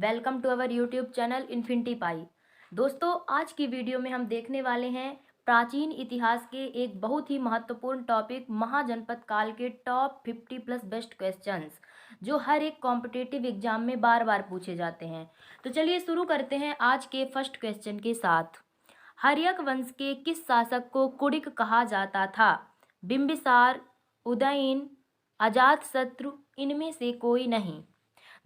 Welcome to our YouTube channel Infinity Pi. दोस्तों, आज की वीडियो में हम देखने वाले हैं प्राचीन इतिहास के एक बहुत ही महत्वपूर्ण टॉपिक महाजनपद काल के टॉप 50 प्लस बेस्ट क्वेश्चंस, जो हर एक कॉम्पिटिटिव एग्जाम में बार बार पूछे जाते हैं। तो चलिए शुरू करते हैं आज के फर्स्ट क्वेश्चन के साथ। हर्यक वंश के किस शासक को कुड़िक कहा जाता था? बिंबिसार, उदयन, अजातशत्रु, इनमें से कोई नहीं।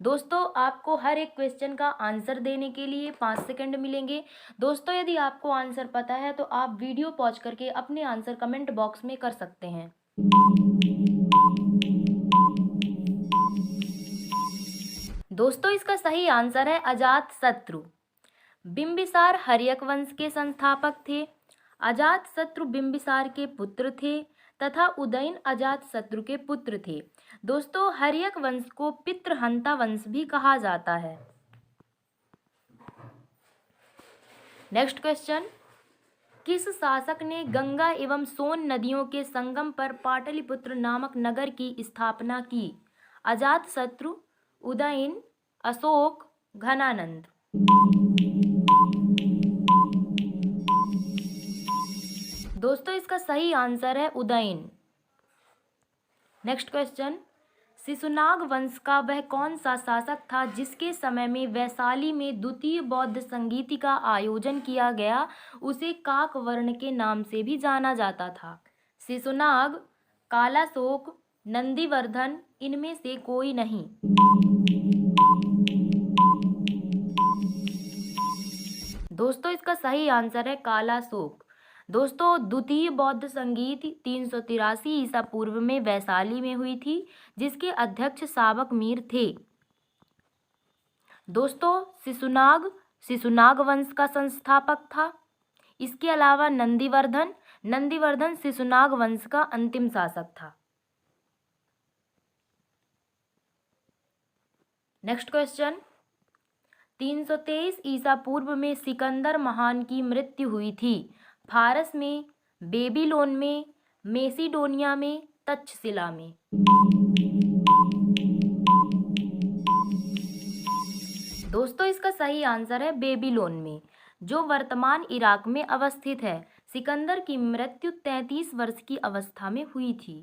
दोस्तों, आपको हर एक क्वेश्चन का आंसर देने के लिए 5 सेकंड मिलेंगे। दोस्तों, यदि आपको आंसर पता है तो आप वीडियो पॉज करके अपने आंसर कमेंट बॉक्स में कर सकते हैं। दोस्तों, इसका सही आंसर है अजातशत्रु। बिंबिसार हर्यक वंश के संस्थापक थे। अजातशत्रु बिंबिसार के पुत्र थे तथा उदयन अजातशत्रु के पुत्र थे। दोस्तों, हर्यक वंश को पितृहंता वंश भी कहा जाता है। नेक्स्ट क्वेश्चन, किस शासक ने गंगा एवं सोन नदियों के संगम पर पाटलिपुत्र नामक नगर की स्थापना की? अजातशत्रु, उदयन, अशोक, घनानंद। दोस्तों, इसका सही आंसर है उदयन। नेक्स्ट क्वेश्चन, शिशुनाग वंश का वह कौन सा शासक था जिसके समय में वैशाली में द्वितीय बौद्ध संगीति का आयोजन किया गया? उसे काकवर्ण के नाम से भी जाना जाता था। शिशुनाग, कालाशोक, नंदीवर्धन, इनमें से कोई नहीं। दोस्तों, इसका सही आंसर है कालाशोक। दोस्तों, द्वितीय बौद्ध संगीत 383 ईसा पूर्व में वैशाली में हुई थी, जिसके अध्यक्ष साबक मीर थे। दोस्तों, शिशुनाग वंश का संस्थापक था। इसके अलावा नंदीवर्धन शिशुनाग वंश का अंतिम शासक था। नेक्स्ट क्वेश्चन, 323 ईसा पूर्व में सिकंदर महान की मृत्यु हुई थी। फारस में, बेबीलोन में, मेसिडोनिया में, तक्षशिला में। दोस्तों, इसका सही आंसर है बेबीलोन में, जो वर्तमान इराक में अवस्थित है। सिकंदर की मृत्यु 33 वर्ष की अवस्था में हुई थी।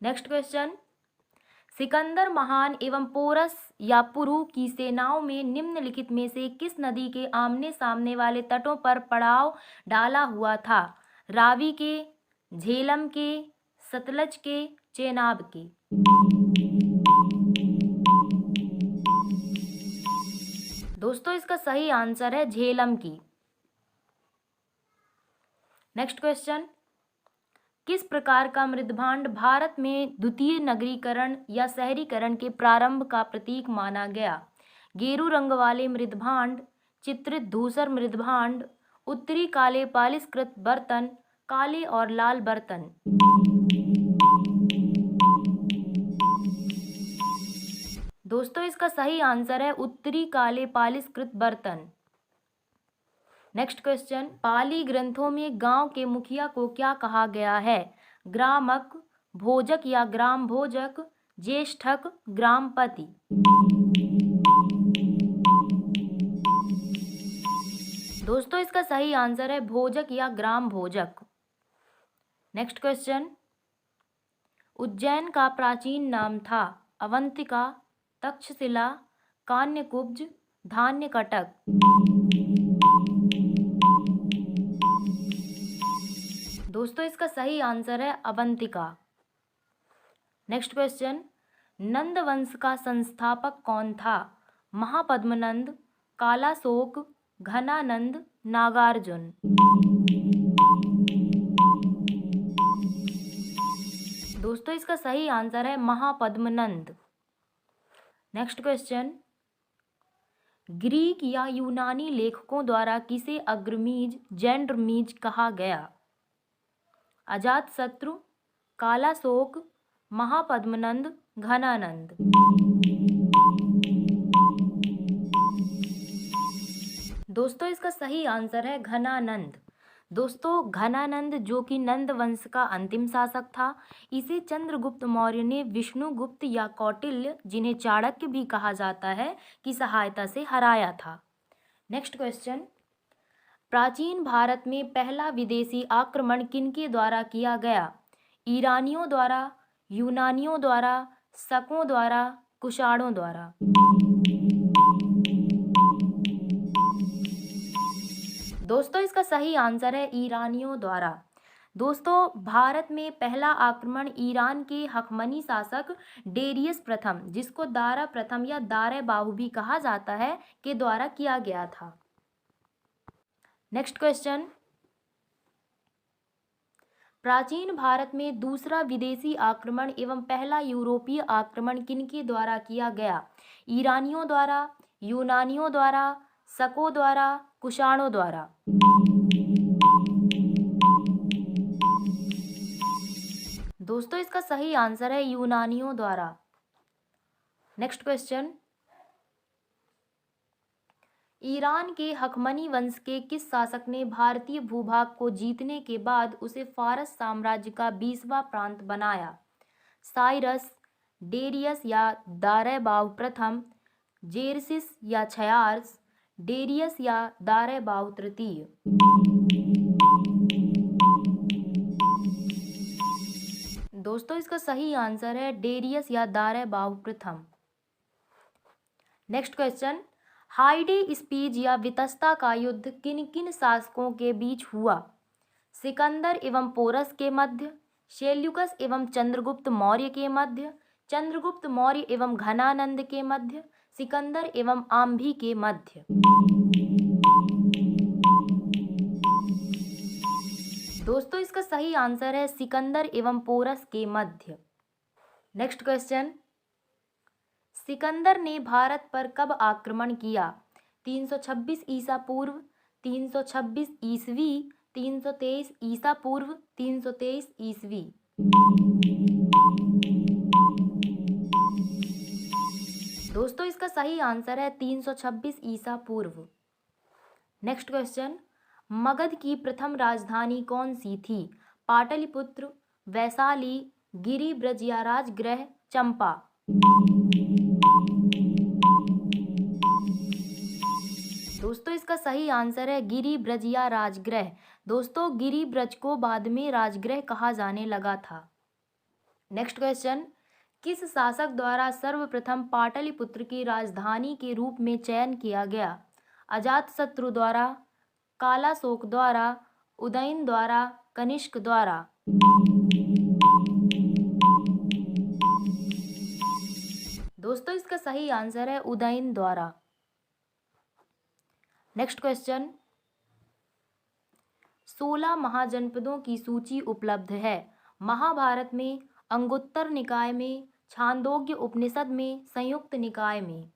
नेक्स्ट क्वेश्चन, सिकंदर महान एवं पोरस या पुरु की सेनाओं में निम्नलिखित में से किस नदी के आमने सामने वाले तटों पर पड़ाव डाला हुआ था? रावी के, झेलम के, सतलज के, चेनाब के। दोस्तों, इसका सही आंसर है झेलम की। नेक्स्ट क्वेश्चन, किस प्रकार का मृदभांड भारत में द्वितीय नगरीकरण या शहरीकरण के प्रारंभ का प्रतीक माना गया? गेरू रंग वाले मृदभांड, चित्रित धूसर मृदभांड, उत्तरी काले पालिशकृत बर्तन, काले और लाल बर्तन। दोस्तों, इसका सही आंसर है उत्तरी काले पालिशकृत बर्तन। नेक्स्ट क्वेश्चन, पाली ग्रंथों में गांव के मुखिया को क्या कहा गया है? ग्रामक, भोजक या ग्राम भोजक, ज्येष्ठक, ग्रामपति। दोस्तों, इसका सही आंसर है भोजक या ग्राम भोजक। नेक्स्ट क्वेश्चन, उज्जैन का प्राचीन नाम था? अवंतिका, तक्षशिला, कान्यकुब्ज, धान्यकटक। दोस्तों, इसका सही आंसर है अवंतिका। नेक्स्ट क्वेश्चन, नंद वंश का संस्थापक कौन था? महापद्मनंद, कालाशोक, घनानंद, नागार्जुन। दोस्तों, इसका सही आंसर है महापद्मनंद। नेक्स्ट क्वेश्चन, ग्रीक या यूनानी लेखकों द्वारा किसे अग्रमीज जैंड्रमीज कहा गया? अजातशत्रु, कालाशोक, महापद्मनंद, घनानंद। दोस्तों, इसका सही आंसर है घनानंद। दोस्तों घनानंद जो कि नंद वंश का अंतिम शासक था, इसे चंद्रगुप्त मौर्य ने विष्णुगुप्त या कौटिल्य, जिन्हें चाणक्य भी कहा जाता है, की सहायता से हराया था। नेक्स्ट क्वेश्चन, प्राचीन भारत में पहला विदेशी आक्रमण किनके द्वारा किया गया? ईरानियों द्वारा, यूनानियों द्वारा, शकों द्वारा, कुषाणों द्वारा। दोस्तों इसका सही आंसर है ईरानियों द्वारा। दोस्तों भारत में पहला आक्रमण ईरान के हकमनी शासक डेरियस प्रथम, जिसको दारा प्रथम या दारे बाहु भी कहा जाता है, के द्वारा किया गया था। नेक्स्ट क्वेश्चन, प्राचीन भारत में दूसरा विदेशी आक्रमण एवं पहला यूरोपीय आक्रमण किनके द्वारा किया गया? ईरानियों द्वारा, यूनानियों द्वारा, शकों द्वारा, कुषाणों द्वारा। दोस्तों इसका सही आंसर है यूनानियों द्वारा। नेक्स्ट क्वेश्चन, ईरान के हकमनी वंश के किस शासक ने भारतीय भूभाग को जीतने के बाद उसे फारस साम्राज्य का 20वां प्रांत बनाया? साइरस, डेरियस या दारेबाव प्रथम, जेरसिस या छयार्स, डेरियस या दारेबाव तृतीय। दोस्तों इसका सही आंसर है डेरियस या दारेबाव प्रथम। नेक्स्ट क्वेश्चन, हाइडे स्पीज या वितस्ता का युद्ध किन किन शासकों के बीच हुआ? सिकंदर एवं पोरस के मध्य, सेल्यूकस एवं चंद्रगुप्त मौर्य के मध्य, चंद्रगुप्त मौर्य एवं घनानंद के मध्य, सिकंदर एवं आम्भी के मध्य। दोस्तों इसका सही आंसर है सिकंदर एवं पोरस के मध्य। नेक्स्ट क्वेश्चन, सिकंदर ने भारत पर कब आक्रमण किया? 326 ईसा पूर्व, 326 ईसवी, 323 ईसा पूर्व, 323 ईसवी। दोस्तों इसका सही आंसर है 326 ईसा पूर्व। नेक्स्ट क्वेश्चन, मगध की प्रथम राजधानी कौन सी थी? पाटलिपुत्र, वैशाली, गिरिब्रज या राजगृह, चंपा। दोस्तों इसका सही आंसर है गिरिब्रज या राजगृह। दोस्तों गिरिब्रज को बाद में राजगृह कहा जाने लगा था। नेक्स्ट क्वेश्चन, किस शासक द्वारा सर्वप्रथम पाटलिपुत्र की राजधानी के रूप में चयन किया गया? अजातशत्रु द्वारा, कालाशोक द्वारा, उदयन द्वारा, कनिष्क द्वारा। दोस्तों इसका सही आंसर है उदयन द्वारा। नेक्स्ट क्वेश्चन, 16 महाजनपदों की सूची उपलब्ध है। महाभारत में, अंगुत्तर निकाय में, छांदोग्य उपनिषद में, संयुक्त निकाय में।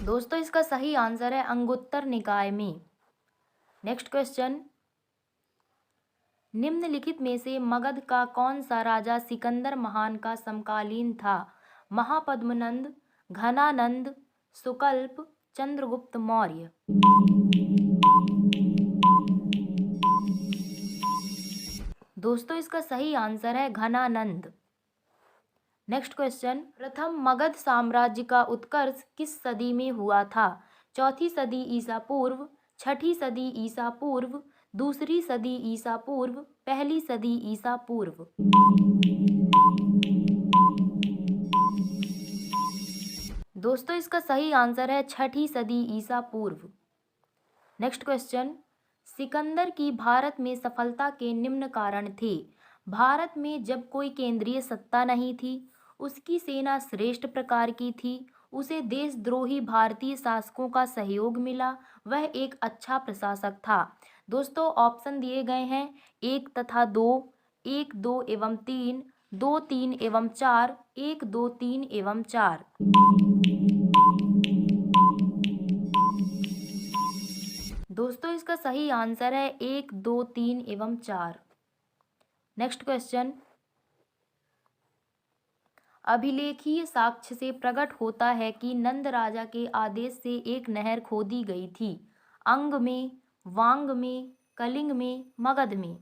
दोस्तों इसका सही आंसर है अंगुत्तर निकाय में। नेक्स्ट क्वेश्चन, निम्नलिखित में से मगध का कौन सा राजा सिकंदर महान का समकालीन था? महापद्मनंद, घनानंद, सुकल्प, चंद्रगुप्त मौर्य। दोस्तों इसका सही आंसर है घनानंद। नेक्स्ट क्वेश्चन, प्रथम मगध साम्राज्य का उत्कर्ष किस सदी में हुआ था? चौथी सदी ईसा पूर्व, छठी सदी ईसा पूर्व, दूसरी सदी ईसा पूर्व, पहली सदी ईसा पूर्व। दोस्तों इसका सही आंसर है छठी सदी ईसा पूर्व। नेक्स्ट क्वेश्चन, सिकंदर की भारत में सफलता के निम्न कारण थे। भारत में जब कोई केंद्रीय सत्ता नहीं थी, उसकी सेना श्रेष्ठ प्रकार की थी, उसे देशद्रोही भारतीय शासकों का सहयोग मिला, वह एक अच्छा प्रशासक था। दोस्तों ऑप्शन दिए गए हैं 1 तथा 2, 1, 2 एवं 3, 2, 3 एवं 4, 1, 2, 3 एवं 4। दोस्तों इसका सही आंसर है 1, 2, 3 एवं 4। नेक्स्ट क्वेश्चन, अभिलेखीय साक्ष्य से प्रकट होता है कि नंद राजा के आदेश से एक नहर खोदी गई थी? अंग में, वांग में, कलिंग में, मगध में?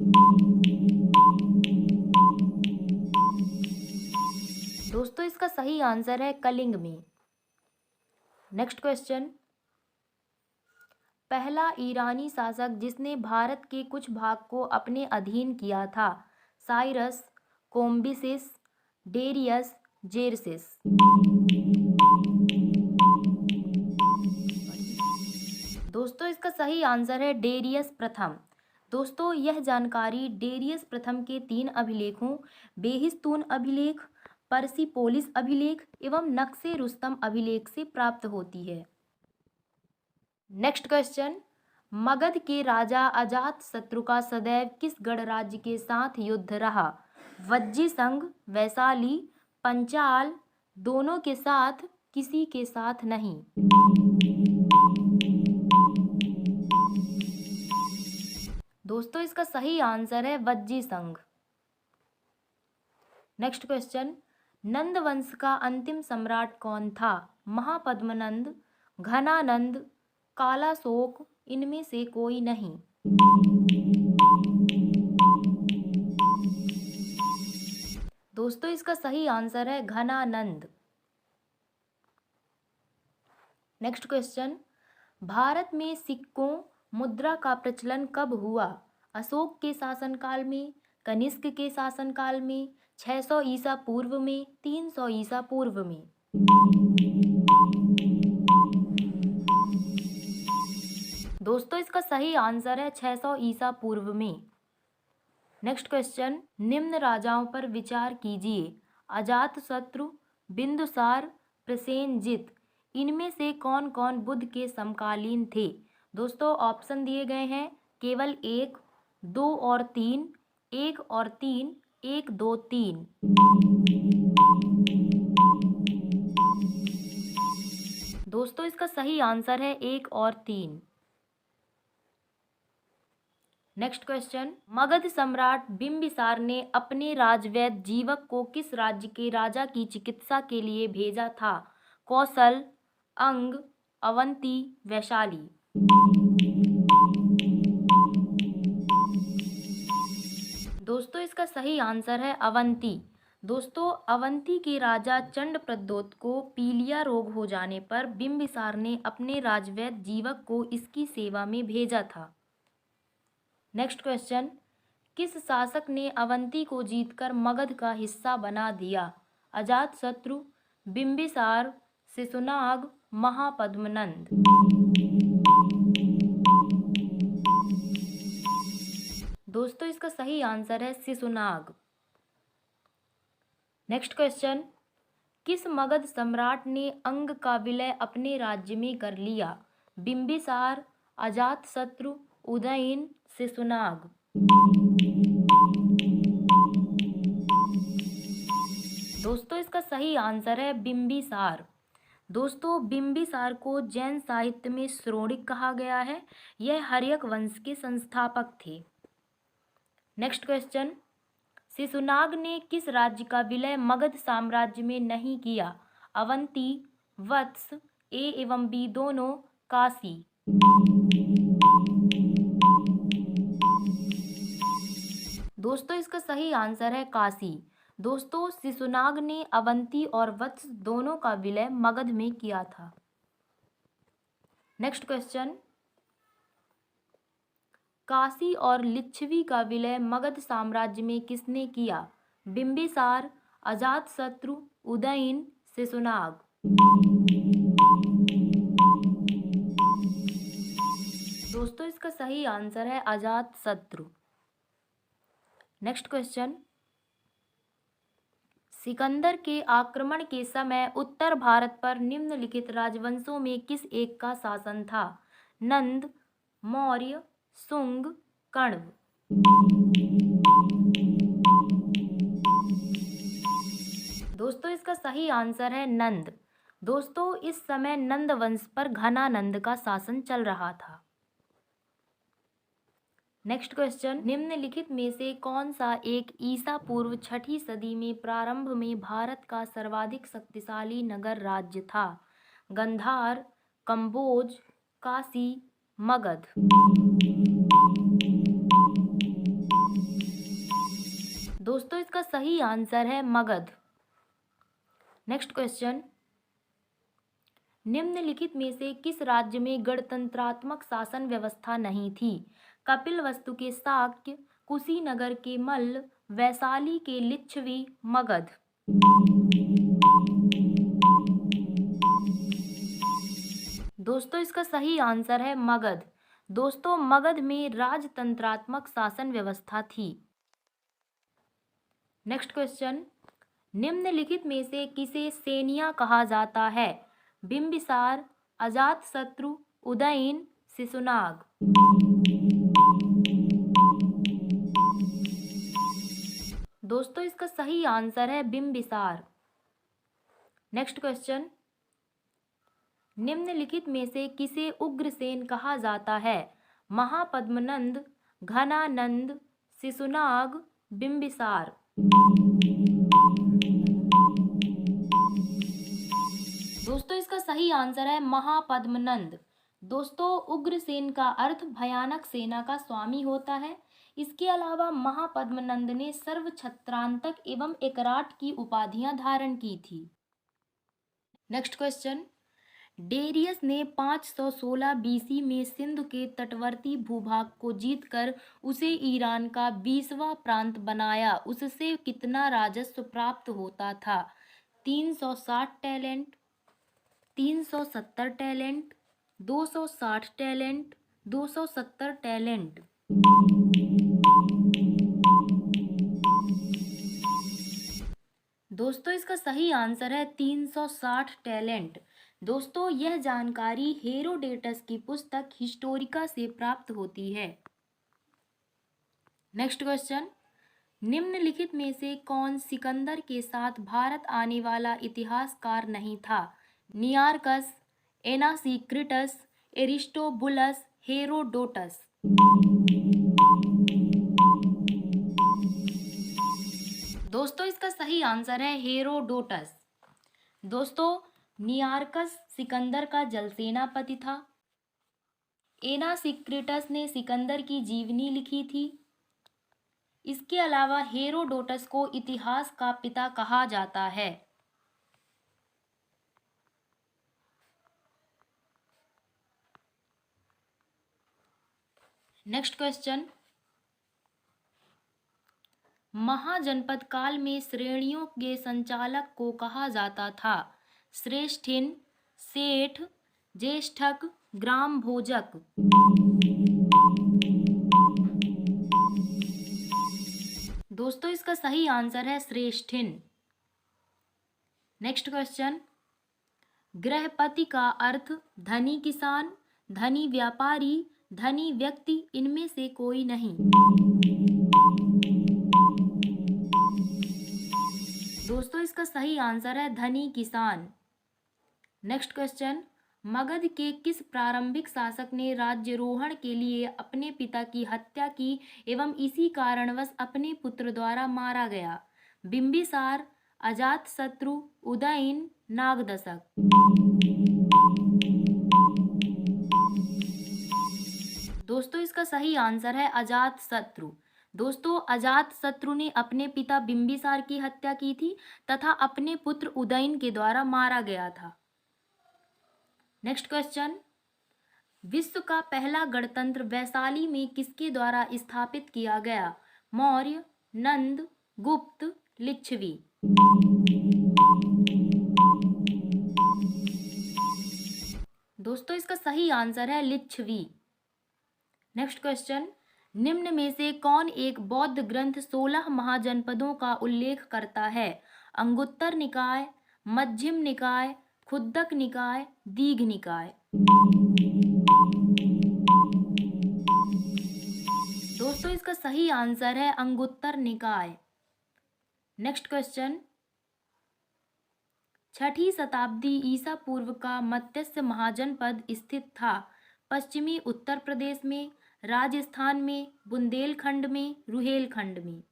दोस्तों इसका सही आंसर है कलिंग में। नेक्स्ट क्वेश्चन, पहला ईरानी शासक जिसने भारत के कुछ भाग को अपने अधीन किया था? Cyrus, Cambyses, Darius, Xerxes? दोस्तों इसका सही आंसर है डेरियस प्रथम। दोस्तों यह जानकारी डेरियस प्रथम के 3 अभिलेखों बेहिस्तून अभिलेख, परसिपोलिस अभिलेख एवं नक्शे रुस्तम अभिलेख से प्राप्त होती है। नेक्स्ट क्वेश्चन, मगध के राजा अजातशत्रु का सदैव किस गणराज्य के साथ युद्ध रहा? वज्जी संघ, वैशाली, पंचाल, दोनों के साथ, किसी के साथ नहीं? दोस्तों इसका सही आंसर है वज्जी संघ। नेक्स्ट क्वेश्चन, नंद वंश का अंतिम सम्राट कौन था? महापद्मनंद, घनानंद, कालाशोक, इनमें से कोई नहीं? दोस्तों इसका सही आंसर है घनानंद। नेक्स्ट क्वेश्चन, भारत में सिक्कों मुद्रा का प्रचलन कब हुआ? अशोक के शासनकाल में, कनिष्क के शासनकाल में, 600 ईसा पूर्व में, 300 ईसा पूर्व में? दोस्तों इसका सही आंसर है 600 ईसा पूर्व में। नेक्स्ट क्वेश्चन, निम्न राजाओं पर विचार कीजिए। अजातशत्रु, बिंदुसार, प्रसेनजित, इनमें से कौन कौन बुद्ध के समकालीन थे? दोस्तों ऑप्शन दिए गए हैं, केवल 1, 2 और 3, 1 और 3, 1, 2, 3। दोस्तों इसका सही आंसर है 1 और 3। नेक्स्ट क्वेश्चन, मगध सम्राट बिंबिसार ने अपने राजवैद्य जीवक को किस राज्य के राजा की चिकित्सा के लिए भेजा था? कौशल, अंग, अवंती, वैशाली? दोस्तों इसका सही आंसर है अवंती। दोस्तों अवंती के राजा चंडप्रद्योत को पीलिया रोग हो जाने पर बिंबिसार ने अपने राजवैद्य जीवक को इसकी सेवा में भेजा था। नेक्स्ट क्वेश्चन, किस शासक ने अवंती को जीतकर मगध का हिस्सा बना दिया? अजातशत्रु, बिंबिसार, शिशुनाग, महापद्मनंद? दोस्तों इसका सही आंसर है शिशुनाग। नेक्स्ट क्वेश्चन, किस मगध सम्राट ने अंग का विलय अपने राज्य में कर लिया? बिंबिसार, अजातशत्रु, उदयन, शिशुनाग? दोस्तों इसका सही आंसर है बिंबिसार। दोस्तों बिंबिसार को जैन साहित्य में श्रोणिक कहा गया है। यह हर्यक वंश के संस्थापक थे। नेक्स्ट क्वेश्चन, शिशुनाग ने किस राज्य का विलय मगध साम्राज्य में नहीं किया? अवंती, वत्स, ए एवं बी दोनों, काशी? दोस्तों इसका सही आंसर है काशी। दोस्तों शिशुनाग ने अवंती और वत्स दोनों का विलय मगध में किया था। नेक्स्ट क्वेश्चन, काशी और लिच्छवी का विलय मगध साम्राज्य में किसने किया? बिंबिसार, अजातशत्रु, उदयन, शिशुनाग? दोस्तों इसका सही आंसर है अजातशत्रु। नेक्स्ट क्वेश्चन, सिकंदर के आक्रमण के समय उत्तर भारत पर निम्नलिखित राजवंशों में किस एक का शासन था? नंद, मौर्य, शुंग, कण्व? दोस्तों इसका सही आंसर है नंद। दोस्तों इस समय नंद वंश पर घनानंद का शासन चल रहा था। नेक्स्ट क्वेश्चन, निम्नलिखित में से कौन सा एक ईसा पूर्व 6ठी सदी में प्रारंभ में भारत का सर्वाधिक शक्तिशाली नगर राज्य था? गंधार, कंबोज, काशी, मगध। दोस्तों इसका सही आंसर है मगध। नेक्स्ट क्वेश्चन, निम्नलिखित में से किस राज्य में गणतंत्रात्मक शासन व्यवस्था नहीं थी? कपिलवस्तु के शाक्य, कुशीनगर के मल्ल, वैशाली के लिच्छवी, मगध। दोस्तों इसका सही आंसर है मगध। दोस्तों मगध में राजतंत्रात्मक शासन व्यवस्था थी। नेक्स्ट क्वेश्चन, निम्नलिखित में से किसे सेनिया कहा जाता है? बिंबिसार, अजातशत्रु, उदयन, शिशुनाग। दोस्तों इसका सही आंसर है बिंबिसार। नेक्स्ट क्वेश्चन, निम्नलिखित में से किसे उग्रसेन कहा जाता है? महापद्मनंद, घनानंद, शिशुनाग, बिंबिसार। दोस्तों इसका सही आंसर है महापद्मनंद। दोस्तों उग्रसेन का अर्थ भयानक सेना का स्वामी होता है। इसके अलावा महापद्मनंद ने सर्वछत्रांतक एवं एकराट की उपाधियां धारण की थी। नेक्स्ट क्वेश्चन, डेरियस ने 516 बीसी में सिंधु के तटवर्ती भूभाग को जीतकर उसे ईरान का 20वां प्रांत बनाया। उससे कितना राजस्व प्राप्त होता था? 360 टैलेंट, 370 टैलेंट, 260 टैलेंट, 270 टैलेंट। दोस्तों इसका सही आंसर है 360 टैलेंट। दोस्तों यह जानकारी हेरोडेटस की पुस्तक हिस्टोरिका से प्राप्त होती है। नेक्स्ट क्वेश्चन, निम्नलिखित में से कौन सिकंदर के साथ भारत आने वाला इतिहासकार नहीं था? नियार्कस, एनासीक्रिटस, एरिस्टोबुलस, हेरोडोटस। दोस्तों इसका सही आंसर है हेरोडोटस। दोस्तों नियार्कस सिकंदर का जलसेनापति था। एनासीक्रिटस ने सिकंदर की जीवनी लिखी थी। इसके अलावा हेरोडोटस को इतिहास का पिता कहा जाता है। नेक्स्ट क्वेश्चन, महाजनपद काल में श्रेणियों के संचालक को कहा जाता था? श्रेष्ठिन, सेठ, ज्येष्ठक, ग्राम भोजक। दोस्तों इसका सही आंसर है श्रेष्ठिन। नेक्स्ट क्वेश्चन, गृहपति का अर्थ धनी किसान, धनी व्यापारी, धनी व्यक्ति, इनमें से कोई नहीं। दोस्तों इसका सही आंसर है धनी किसान। नेक्स्ट क्वेश्चन, मगध के किस प्रारंभिक शासक ने राज्यारोहण के लिए अपने पिता की हत्या की एवं इसी कारणवश अपने पुत्र द्वारा मारा गया? बिंबिसार, अजातशत्रु, उदयन, नागदशक। दोस्तों इसका सही आंसर है अजातशत्रु। दोस्तों अजातशत्रु ने अपने पिता बिंबिसार की हत्या की थी तथा अपने पुत्र उदयन के द्वारा मारा गया था। नेक्स्ट क्वेश्चन, विश्व का पहला गणतंत्र वैशाली में किसके द्वारा स्थापित किया गया? मौर्य, नंद, गुप्त, लिच्छवी। दोस्तों इसका सही आंसर है लिच्छवी। नेक्स्ट क्वेश्चन, निम्न में से कौन एक बौद्ध ग्रंथ 16 महाजनपदों का उल्लेख करता है? अंगुत्तर निकाय, मध्यम निकाय, खुद्दक निकाय, दीघ निकाय। दोस्तों इसका सही आंसर है अंगुत्तर निकाय। नेक्स्ट क्वेश्चन, 6ठी शताब्दी ईसा पूर्व का मत्स्य महाजनपद स्थित था? पश्चिमी उत्तर प्रदेश में, राजस्थान में, बुंदेलखंड में, रुहेलखंड में?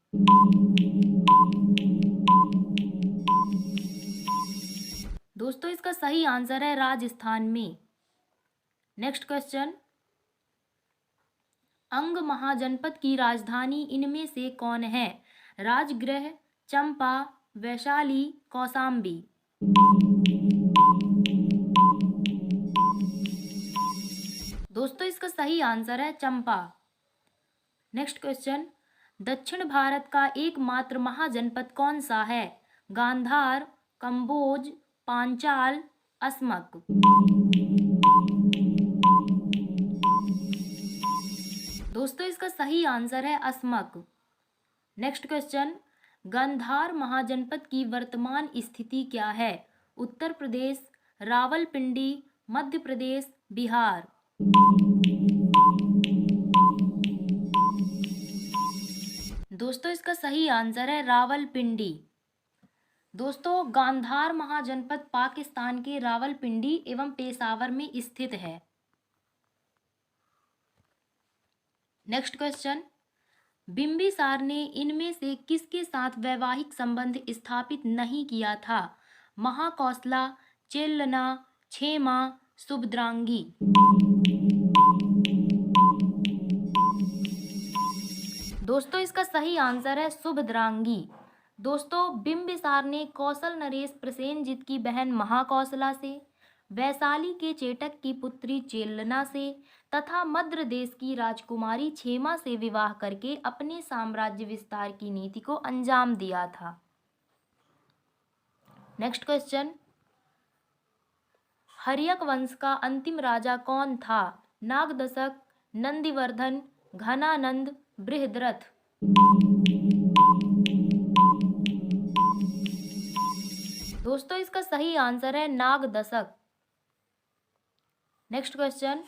दोस्तों इसका सही आंसर है राजस्थान में। नेक्स्ट क्वेश्चन, अंग महाजनपद की राजधानी इनमें से कौन है? राजगृह, चंपा, वैशाली, कौशाम्बी? दोस्तों इसका सही आंसर है चंपा। नेक्स्ट क्वेश्चन, दक्षिण भारत का एकमात्र महाजनपद कौन सा है? गांधार, कंबोज, पांचाल, असमक? दोस्तों इसका सही आंसर है असमक। नेक्स्ट क्वेश्चन, गांधार महाजनपद की वर्तमान स्थिति क्या है? उत्तर प्रदेश, रावलपिंडी, मध्य प्रदेश, बिहार? दोस्तों इसका सही आंसर है रावलपिंडी। दोस्तों गांधार महाजनपद पाकिस्तान के रावलपिंडी एवं पेशावर में स्थित है। नेक्स्ट क्वेश्चन, बिंबिसार ने इनमें से किसके साथ वैवाहिक संबंध स्थापित नहीं किया था? महाकौशला, चेल्लना, क्षेमा, सुभद्रांगी? दोस्तों इसका सही आंसर है सुभद्रांगी। दोस्तों बिंबिसार ने कौशल नरेश प्रसेनजित की बहन महाकौशला से, वैशाली के चेटक की पुत्री चेल्लना से तथा मद्र देश की राजकुमारी क्षेमा से विवाह करके अपने साम्राज्य विस्तार की नीति को अंजाम दिया था। नेक्स्ट क्वेश्चन, हर्यक वंश का अंतिम राजा कौन था? नागदशक, नंदिवर्धन, घनानंद, बृहद्रथ? दोस्तों इसका सही आंसर है नागदशक। नेक्स्ट क्वेश्चन,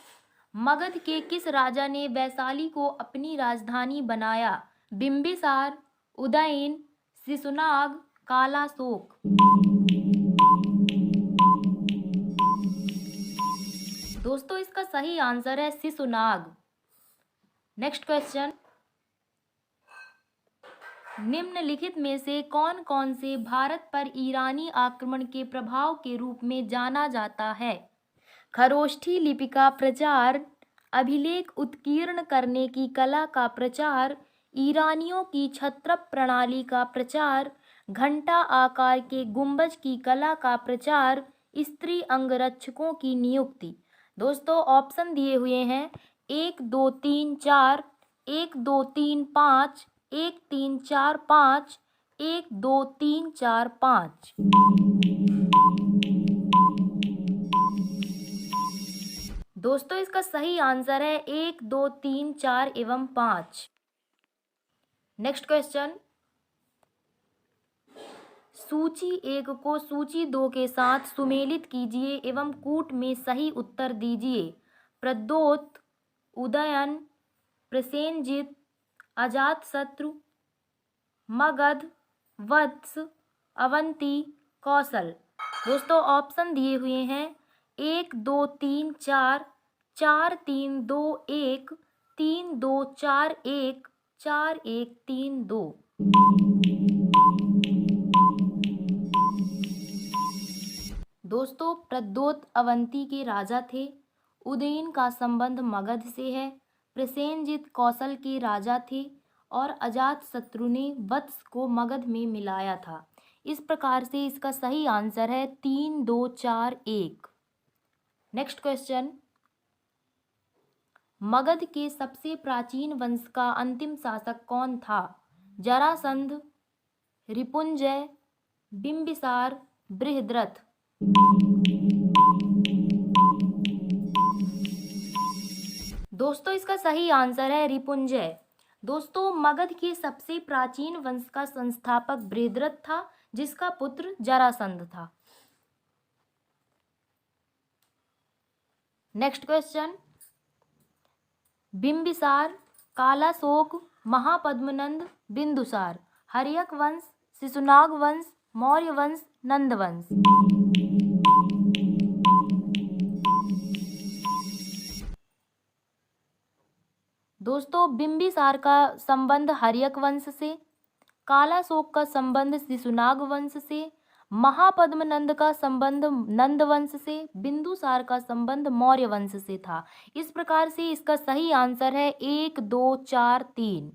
मगध के किस राजा ने वैशाली को अपनी राजधानी बनाया? बिंबिसार, उदयन, शिशुनाग, कालाशोक? दोस्तों इसका सही आंसर है शिशुनाग। नेक्स्ट क्वेश्चन, निम्नलिखित में से कौन कौन से भारत पर ईरानी आक्रमण के प्रभाव के रूप में जाना जाता है? खरोष्ठी लिपि का प्रचार, अभिलेख उत्कीर्ण करने की कला का प्रचार, ईरानियों की छत्रप प्रणाली का प्रचार, घंटा आकार के गुंबज की कला का प्रचार, स्त्री अंगरक्षकों की नियुक्ति? दोस्तों ऑप्शन दिए हुए हैं 1 2 3 4, 1 2 3 5, 1 3 4 5, 1 2 3 4 5। दोस्तों इसका सही आंसर है 1 2 3 4 एवं 5। नेक्स्ट क्वेश्चन, सूची 1 को सूची 2 के साथ सुमेलित कीजिए एवं कूट में सही उत्तर दीजिए। प्रद्योत, उदयन, प्रसेनजित, अजातशत्रु, मगध, वत्स, अवंती, कौशल? दोस्तों ऑप्शन दिए हुए हैं 1 2 3 4, 4 3 2 1, 3 2 4 1, 4 1 3 2। दोस्तों प्रद्योत अवंती के राजा थे, उदयन का संबंध मगध से है, प्रसेनजित कौशल के राजा थे और अजातशत्रु ने वत्स को मगध में मिलाया था। इस प्रकार से इसका सही आंसर है 3 2 4 1। नेक्स्ट क्वेश्चन, मगध के सबसे प्राचीन वंश का अंतिम शासक कौन था? जरासंध, रिपुंजय, बिंबिसार, बृहद्रथ? दोस्तों इसका सही आंसर है रिपुंजय। दोस्तों मगध के सबसे प्राचीन वंश का संस्थापक बृहद्रथ था, जिसका पुत्र जरासंध था। Next question, Bimbisara, Kalashoka, Mahapadmananda, Bindusara? हर्यक वंश, शिशुनाग वंश, मौर्य वंश, नंद वंश? दोस्तों बिंबिसार का संबंध हर्यक वंश से, कालाशोक का संबंध शिशुनाग वंश से, महापद्मनंद का संबंध नंद वंश से, बिंदुसार का संबंध मौर्य वंश से था। इस प्रकार से इसका सही आंसर है 1, 2, 4, 3।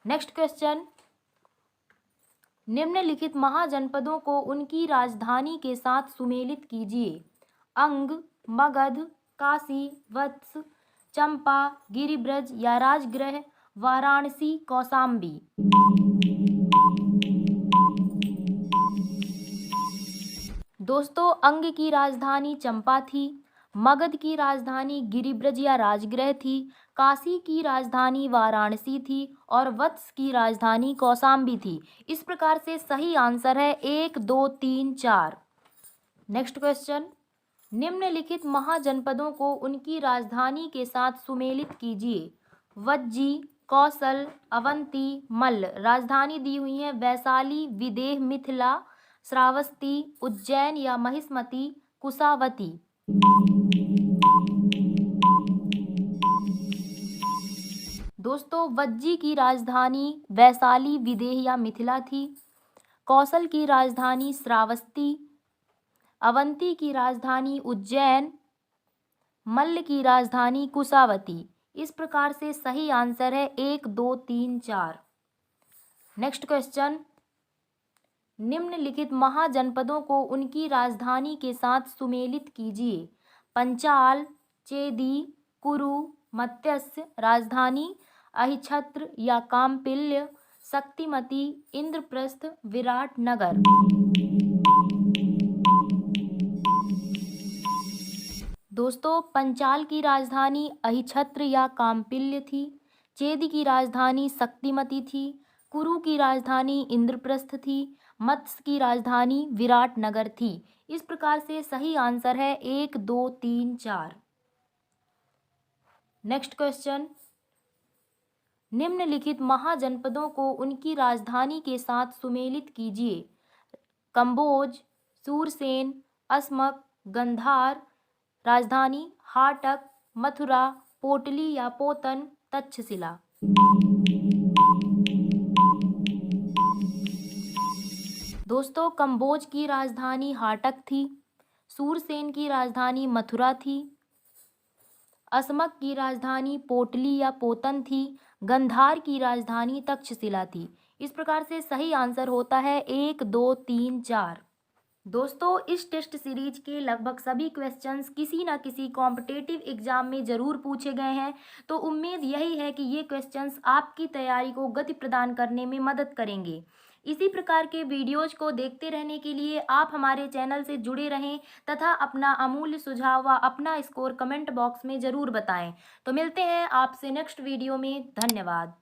नेक्स्ट क्वेश्चन, निम्नलिखित महाजनपदों को उनकी राजधानी के साथ सुमेलित कीजिए। अंग, मगध, काशी, वत्स, चंपा, गिरिब्रज या राजगृह, वाराणसी, कौशाम्बी। दोस्तों अंग की राजधानी चंपा थी, मगध की राजधानी गिरिब्रज या राजगृह थी, काशी की राजधानी वाराणसी थी और वत्स की राजधानी कौशाम्बी थी। इस प्रकार से सही आंसर है 1, 2, 3, 4। नेक्स्ट क्वेश्चन, निम्नलिखित महाजनपदों को उनकी राजधानी के साथ सुमेलित कीजिए। वज्जी, कौशल, अवंती, मल्ल। राजधानी दी हुई है वैशाली, विदेह, मिथिला, श्रावस्ती, उज्जैन या महिष्मती, कुशावती। दोस्तों वज्जी की राजधानी वैशाली, विदेह या मिथिला थी। कौशल की राजधानी श्रावस्ती, अवंती की राजधानी उज्जैन, मल्ल की राजधानी कुशावती। इस प्रकार से सही आंसर है 1, 2, 3, 4। नेक्स्ट क्वेश्चन, निम्नलिखित महाजनपदों को उनकी राजधानी के साथ सुमेलित कीजिए। पंचाल, चेदी, कुरु, मत्स्य। राजधानी अहिछत्र या काम्पिल्य, शक्तिमती, इंद्रप्रस्थ, विराट नगर। दोस्तों पंचाल की राजधानी अहिछत्र या काम्पिल्य थी, चेदी की राजधानी शक्तिमती थी, कुरु की राजधानी इंद्रप्रस्थ थी, मत्स्य की राजधानी विराट नगर थी। इस प्रकार से सही आंसर है 1, 2, 3, 4। नेक्स्ट क्वेश्चन, निम्नलिखित महाजनपदों को उनकी राजधानी के साथ सुमेलित कीजिए। कंबोज, सूरसेन, अस्मक, गंधार। राजधानी हाटक, मथुरा, पोटली या पोतन, तक्षशिला। दोस्तों कंबोज की राजधानी हाटक थी, सूरसेन की राजधानी मथुरा थी, अस्मक की राजधानी पोटली या पोतन थी, गंधार की राजधानी तक्षशिला थी। इस प्रकार से सही आंसर होता है 1, 2, 3, 4। दोस्तों इस टेस्ट सीरीज के लगभग सभी क्वेश्चंस किसी न किसी कॉम्पिटिटिव एग्जाम में ज़रूर पूछे गए हैं, तो उम्मीद यही है कि ये क्वेश्चंस आपकी तैयारी को गति प्रदान करने में मदद करेंगे। इसी प्रकार के वीडियोज को देखते रहने के लिए आप हमारे चैनल से जुड़े रहें तथा अपना अमूल्य सुझाव व अपना स्कोर कमेंट बॉक्स में ज़रूर बताएं। तो मिलते हैं आपसे नेक्स्ट वीडियो में। धन्यवाद।